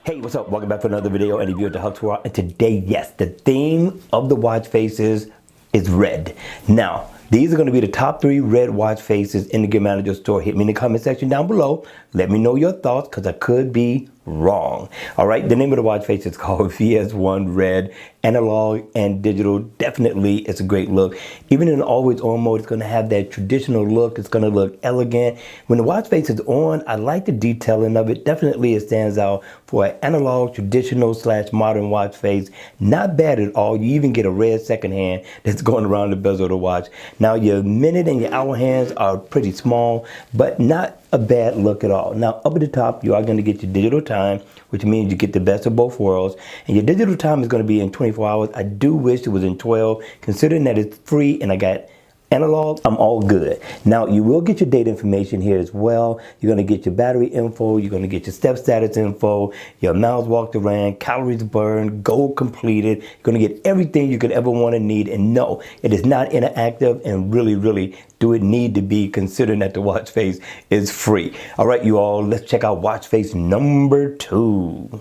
Hey, what's up? Welcome back for another video and review of the Hub Tour. And today, yes, the theme of the watch faces is red. Now, these are going to be the top 3 red watch faces in the Gear Manager store. Hit me in the comment section down below. Let me know your thoughts because I could be wrong. All right, the name of the watch face is called VS1 Red. Analog and digital, definitely it's a great look. Even in always on mode, it's going to have that traditional look. It's going to look elegant. When the watch face is on, I like the detailing of it. Definitely it stands out for an analog, traditional / modern watch face. Not bad at all. You even get a red second hand that's going around the bezel of the watch. Now your minute and your hour hands are pretty small, but not a bad look at all. Now up at the top, you are going to get your digital time, which means you get the best of both worlds. And your digital time is going to be in 24 hours. I do wish it was in 12. Considering that it's free and I got analog, I'm all good. Now you will get your date information here as well. You're going to get your battery info. You're going to get your step status info, your miles walked around, calories burned, goal completed. You're going to get everything you could ever want to need. And no, it is not interactive, and really do it need to be, considering that the watch face is free. All right, you all, let's check out watch face number 2.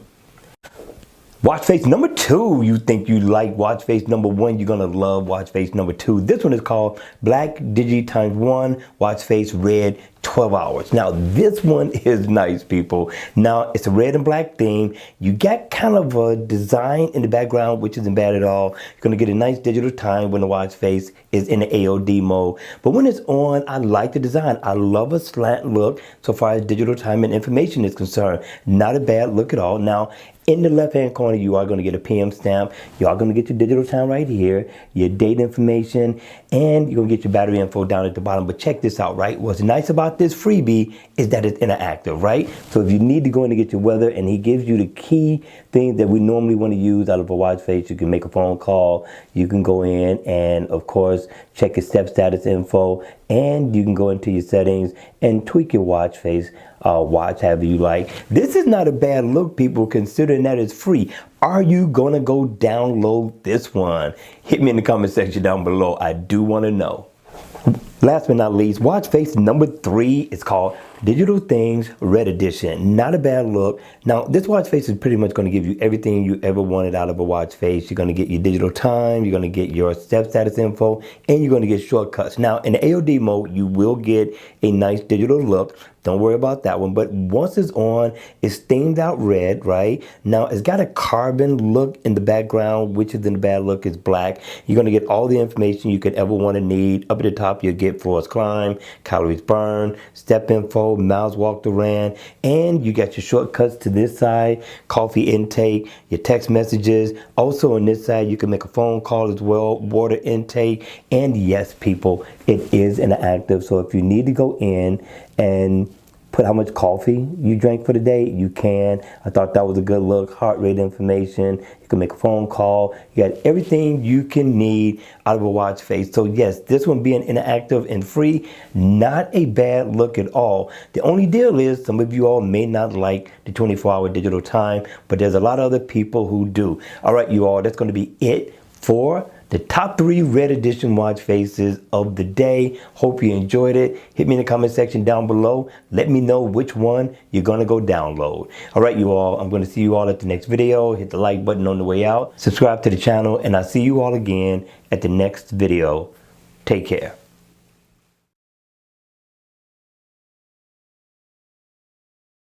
Watch face number 2, you think you like watch face number 1, you're gonna love watch face number 2. This one is called Black Digi ×1 watch face red 12 hours. Now this one is nice, people. Now it's a red and black theme. You got kind of a design in the background, which isn't bad at all. You're gonna get a nice digital time when the watch face is in the AOD mode. But when it's on, I like the design. I love a slant look so far as digital time and information is concerned. Not a bad look at all. Now, in the left-hand corner, you are going to get a PM stamp. You are going to get your digital time right here, your date information, and you're going to get your battery info down at the bottom. But check this out, right? What's nice about this freebie is that it's interactive, right? So if you need to go in to get your weather, and he gives you the key things that we normally want to use out of a watch face, you can make a phone call, you can go in and, of course, check your step status info, and you can go into your settings and tweak your watch face, watch however you like. This is not a bad look, people, considering that it's free. Are you gonna go download this one? Hit me in the comment section down below. I do want to know. Last but not least, watch face number 3 is called Digital Things Red Edition. Not a bad look. Now, this watch face is pretty much going to give you everything you ever wanted out of a watch face. You're going to get your digital time, you're going to get your step status info, and you're going to get shortcuts. Now, in the AOD mode, you will get a nice digital look. Don't worry about that one. But once it's on, it's themed out red, right? Now, it's got a carbon look in the background, which is in the bad look is black. You're going to get all the information you could ever want to need. Up at the top, you'll get floors climb, calories burned, step info, miles walked around, and you got your shortcuts to this side, coffee intake, your text messages. Also on this side, you can make a phone call as well, water intake, and yes, people, it is interactive. So if you need to go in and put how much coffee you drank for the day, you can. I thought that was a good look. Heart rate information. You can make a phone call. You got everything you can need out of a watch face. So yes, this one being interactive and free, not a bad look at all. The only deal is some of you all may not like the 24-hour digital time, but there's a lot of other people who do. All right, you all, that's going to be it for the top 3 red edition watch faces of the day. Hope you enjoyed it. Hit me in the comment section down below. Let me know which one you're gonna go download. All right, you all, I'm gonna see you all at the next video. Hit the like button on the way out. Subscribe to the channel, and I'll see you all again at the next video. Take care.